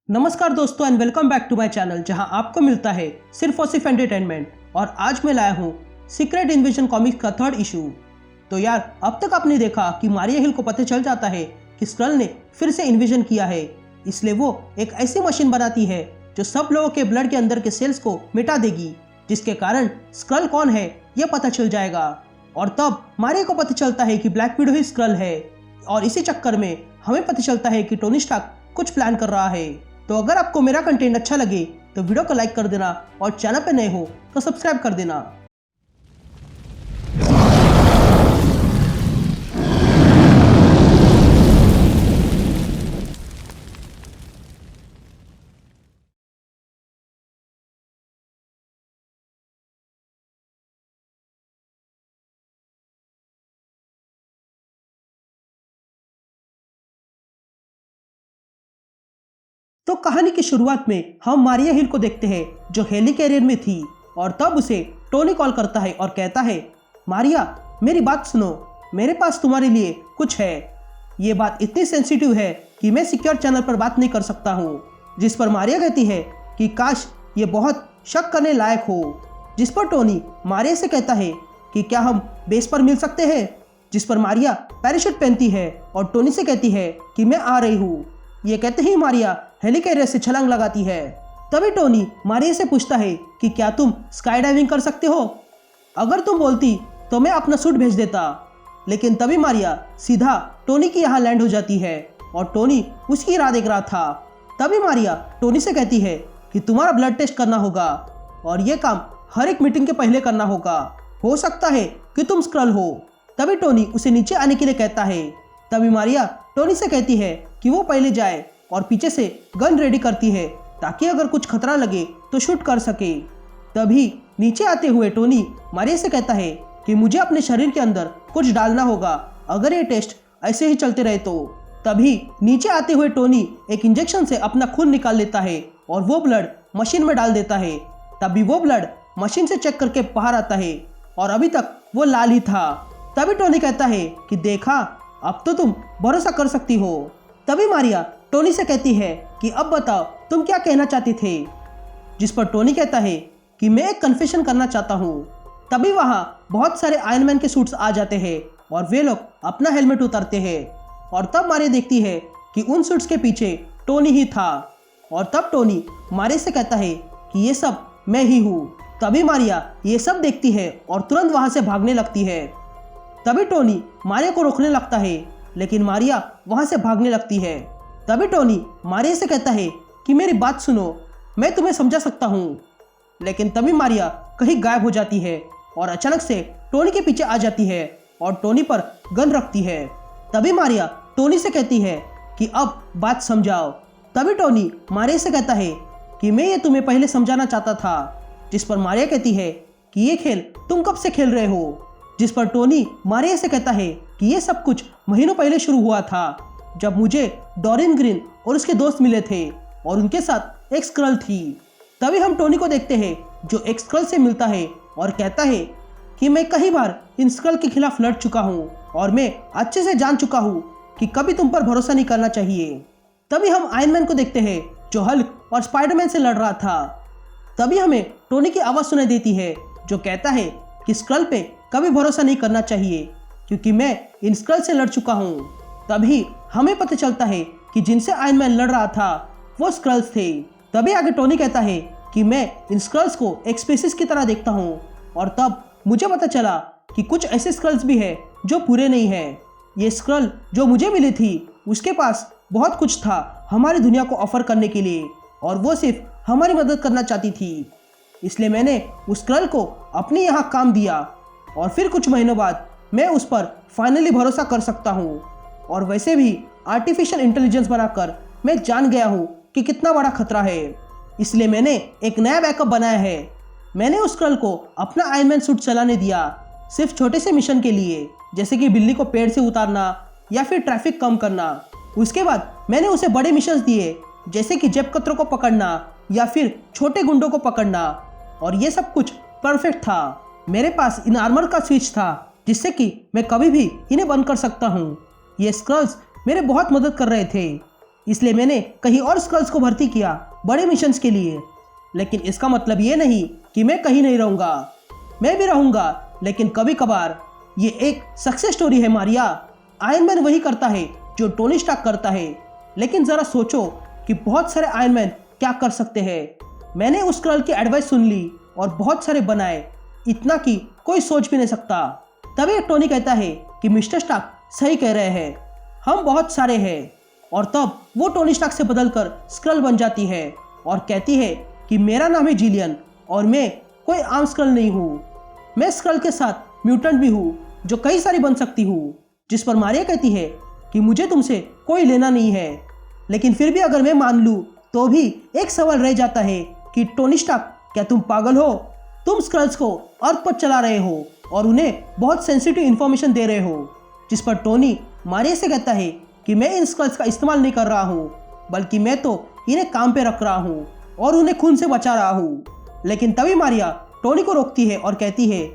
नमस्कार दोस्तों and welcome back to my channel जहां आपको मिलता है सिर्फ और सिर्फ एंटरटेनमेंट। और आज मैं लाया हूं सीक्रेट इन्वेजन कॉमिक्स का 3rd इशू। तो यार अब तक आपने देखा कि मारिया हिल को पता चल जाता है कि स्क्रल ने फिर से इन्वेजन किया है, इसलिए वो एक ऐसी मशीन बनाती है जो सब लोगों के ब्लड के अंदर के सेल्स को मिटा देगी, जिसके कारण स्क्रल कौन है यह पता चल जाएगा। और तब मारिया को पता चलता है कि ब्लैक विडो ही स्क्रल है, और इसी चक्कर में हमें पता चलता है कि टोनी स्टार्क कुछ प्लान कर रहा है। तो अगर आपको मेरा कंटेंट अच्छा लगे तो वीडियो को लाइक कर देना और चैनल पे नए हो तो सब्सक्राइब कर देना। तो कहानी की शुरुआत में हम मारिया हिल को देखते हैं जो हेली कैरियर में थी, और तब उसे टोनी कॉल करता है और कहता है, मारिया मेरी बात सुनो, मेरे पास तुम्हारे लिए कुछ है। ये बात इतनी सेंसिटिव है कि मैं सिक्योर चैनल पर बात नहीं कर सकता हूँ। जिस पर मारिया कहती है कि काश ये बहुत शक करने लायक हो। जिस पर टोनी मारिया से कहता है कि क्या हम बेस पर मिल सकते हैं, जिस पर मारिया पैराशूट पहनती है और टोनी से कहती है कि मैं आ रही हूँ। ये कहते ही मारिया हेली कैरियर से छलांग लगाती है। तभी टोनी मारिया से पूछता है कि क्या तुम स्काई डाइविंग कर सकते हो? अगर तुम बोलती तो मैं अपना सूट भेज देता। लेकिन तभी मारिया सीधा टोनी की यहाँ लैंड हो जाती है और टोनी उसकी राह देख रहा था। तभी मारिया टोनी से कहती है कि तुम्हारा ब्लड टेस्ट करना होगा और ये काम हर एक मीटिंग के पहले करना होगा। हो सकता है कि तुम स्क्रल हो। तभी टोनी उसे नीचे आने के लिए कहता है। तभी मारिया टोनी से कहती है कि वो पहले जाए और पीछे से गन रेडी करती है ताकि अगर कुछ खतरा लगे तो शूट कर सके। तभी नीचे आते हुए टोनी मारिया से कहता है कि मुझे अपने शरीर के अंदर कुछ डालना होगा अगर ये टेस्ट ऐसे ही चलते रहे तो। तभी नीचे आते हुए टोनी एक इंजेक्शन से अपना खून निकाल लेता है और वो ब्लड मशीन में डाल देता है। तभी वो ब्लड मशीन से चेक करके बाहर आता है और अभी तक वो लाल ही था। तभी टोनी कहता है कि देखा, अब तो तुम भरोसा कर सकती हो। तभी मारिया टोनी से कहती है कि अब बताओ तुम क्या कहना चाहती थे। जिस पर टोनी कहता है कि मैं एक कन्फेशन करना चाहता हूँ। तभी वहाँ बहुत सारे आयरन मैन के सूट्स आ जाते हैं और वे लोग अपना हेलमेट उतारते हैं, और तब मारिया देखती है कि उन सूट्स के पीछे टोनी ही था। और तब टोनी मारिया से कहता है कि ये सब मैं ही हूँ। तभी मारिया ये सब देखती है और तुरंत वहाँ से भागने लगती है। तभी टोनी मारिया को रोकने लगता है, लेकिन मारिया वहाँ से भागने लगती है। तभी टोनी मारिया से कहता है कि मेरी बात सुनो, मैं तुम्हें समझा सकता हूँ। लेकिन तभी मारिया कहीं गायब हो जाती है और अचानक से टोनी के पीछे आ जाती है और टोनी पर गन रखती है। तभी मारिया टोनी से कहती है कि अब बात समझाओ। तभी टोनी मारिया से कहता है कि मैं ये तुम्हें पहले समझाना चाहता था। जिस पर मारिया कहती है कि ये खेल तुम कब से खेल रहे हो? जिस पर टोनी मारिया से कहता है कि ये सब कुछ महीनों पहले शुरू हुआ था, जब मुझे डोरिन ग्रीन और उसके दोस्त मिले थे और उनके साथ एक स्क्रल थी। तभी हम टोनी को देखते हैं जो एक स्क्रल से मिलता है और कहता है कि मैं कई बार इन स्क्रल के खिलाफ लड़ चुका हूँ और मैं अच्छे से जान चुका हूँ कि कभी तुम पर भरोसा नहीं करना चाहिए। तभी हम आयरन मैन को देखते हैं जो हल्क और स्पाइडरमैन से लड़ रहा था। तभी हमें टोनी की आवाज़ सुनाई देती है जो कहता है कि स्क्रल पे कभी भरोसा नहीं करना चाहिए क्योंकि मैं इन स्क्रल से लड़ चुका हूँ। तभी हमें पता चलता है कि जिनसे आयरन मैन लड़ रहा था वो स्क्रल्स थे। तभी आगे टोनी कहता है कि मैं इन स्क्रल्स को एक स्पीसीज की तरह देखता हूँ, और तब मुझे पता चला कि कुछ ऐसे स्क्रल्स भी है जो पूरे नहीं है। ये स्क्रल जो मुझे मिली थी उसके पास बहुत कुछ था हमारी दुनिया को ऑफर करने के लिए, और वो सिर्फ हमारी मदद करना चाहती थी। इसलिए मैंने उस स्क्रल को अपने यहाँ काम दिया और फिर कुछ महीनों बाद मैं उस पर फाइनली भरोसा कर सकता हूँ। और वैसे भी आर्टिफिशियल इंटेलिजेंस बनाकर मैं जान गया हूँ कि कितना बड़ा खतरा है, इसलिए मैंने एक नया बैकअप बनाया है। मैंने उस स्क्रल को अपना आयरन मैन सूट चलाने दिया सिर्फ छोटे से मिशन के लिए, जैसे कि बिल्ली को पेड़ से उतारना या फिर ट्रैफिक कम करना। उसके बाद मैंने उसे बड़े मिशंस दिए जैसे कि जेब कतरों को पकड़ना या फिर छोटे गुंडों को पकड़ना, और ये सब कुछ परफेक्ट था। मेरे पास इन आर्मर का स्विच था जिससे कि मैं कभी भी इन्हें बंद कर सकता हूँ। ये स्क्रल्स मेरे बहुत मदद कर रहे थे, इसलिए मैंने कहीं और स्कल्स को भर्ती किया बड़े मिशंस के लिए। लेकिन इसका मतलब ये नहीं कि मैं कहीं नहीं रहूँगा, मैं भी रहूँगा, लेकिन कभी कभार। ये एक सक्सेस स्टोरी है मारिया। आयरन मैन वही करता है जो टोनी स्टार्क करता है, लेकिन ज़रा सोचो कि बहुत सारे आयरन मैन क्या कर सकते हैं। मैंने उस स्क्रल की एडवाइस सुन ली और बहुत सारे बनाए, इतना कि कोई सोच भी नहीं सकता। तभी टोनी कहता है कि मिस्टर स्टार्क सही कह रहे हैं, हम बहुत सारे हैं। और तब वो टोनी स्टार्क से बदलकर स्क्रल बन जाती है और कहती है कि मेरा नाम है जिलियन और मैं कोई आम स्क्रल नहीं हूँ, मैं स्क्रल के साथ म्यूटेंट भी हूँ जो कई सारी बन सकती हूँ। जिस पर मारिया कहती है कि मुझे तुमसे कोई लेना नहीं है। लेकिन फिर भी अगर मैं मान लूँ तो भी एक सवाल रह जाता है कि टोनी स्टार्क, क्या तुम पागल हो? तुम स्क्रल्स को अर्थ पर चला रहे हो और उन्हें बहुत सेंसिटिव इंफॉर्मेशन दे रहे हो। जिस पर टोनी मारिया से कहता है कि मैं इन स्क्रल्स का इस्तेमाल नहीं कर रहा हूँ, बल्कि मैं तो इन्हें काम पे रख रहा हूँ और उन्हें खून से बचा रहा हूँ। लेकिन तभी मारिया टोनी को रोकती है और कहती है,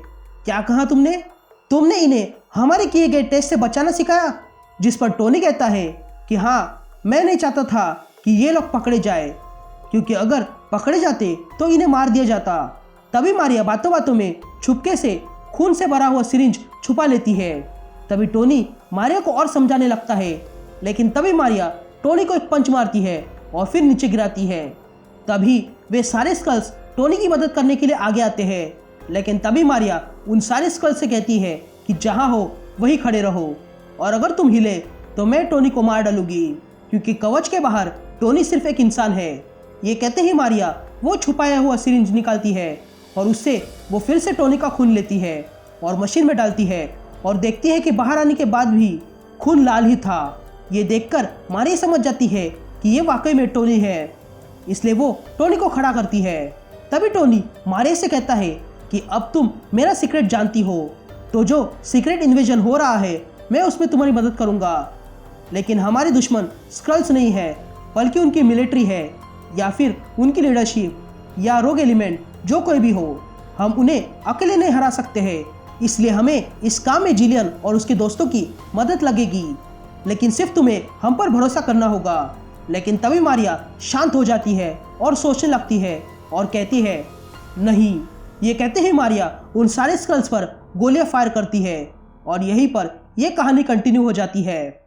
क्या कहा तुमने? तुमने इन्हें हमारे किए गए टेस्ट से बचाना सिखाया? जिस पर टोनी कहता है कि हाँ, मैं नहीं चाहता था कि ये लोग पकड़े जाए, क्योंकि अगर पकड़े जाते तो इन्हें मार दिया जाता। तभी मारिया बातों बातों में छुपके से खून से भरा हुआ सिरिंज छुपा लेती है। तभी टोनी मारिया को और समझाने लगता है, लेकिन तभी मारिया टोनी को एक पंच मारती है और फिर नीचे गिराती है। तभी वे सारे स्कल्स टोनी की मदद करने के लिए आगे आते हैं, लेकिन तभी मारिया उन सारे स्कल्स से कहती है कि जहाँ हो वहीं खड़े रहो, और अगर तुम हिले तो मैं टोनी को मार डालूंगी, क्योंकि कवच के बाहर टोनी सिर्फ एक इंसान है। ये कहते ही मारिया वो छुपाया हुआ सिरिंज निकालती है और उससे वो फिर से टोनी का खून लेती है और मशीन में डालती है और देखती है कि बाहर आने के बाद भी खून लाल ही था। ये देखकर मारिया समझ जाती है कि ये वाकई में टोनी है, इसलिए वो टोनी को खड़ा करती है। तभी टोनी मारिया से कहता है कि अब तुम मेरा सीक्रेट जानती हो, तो जो सीक्रेट इन्वेजन हो रहा है मैं उसमें तुम्हारी मदद करूंगा। लेकिन हमारे दुश्मन स्क्रल्स नहीं है, बल्कि उनकी मिलिट्री है, या फिर उनकी लीडरशिप या रोग एलिमेंट, जो कोई भी हो। हम उन्हें अकेले नहीं हरा सकते हैं, इसलिए हमें इस काम में जिलियन और उसके दोस्तों की मदद लगेगी। लेकिन सिर्फ तुम्हें हम पर भरोसा करना होगा। लेकिन तभी मारिया शांत हो जाती है और सोचने लगती है और कहती है, नहीं। ये कहते ही मारिया उन सारे स्क्रल्स पर गोलियां फायर करती है और यहीं पर यह कहानी कंटिन्यू हो जाती है।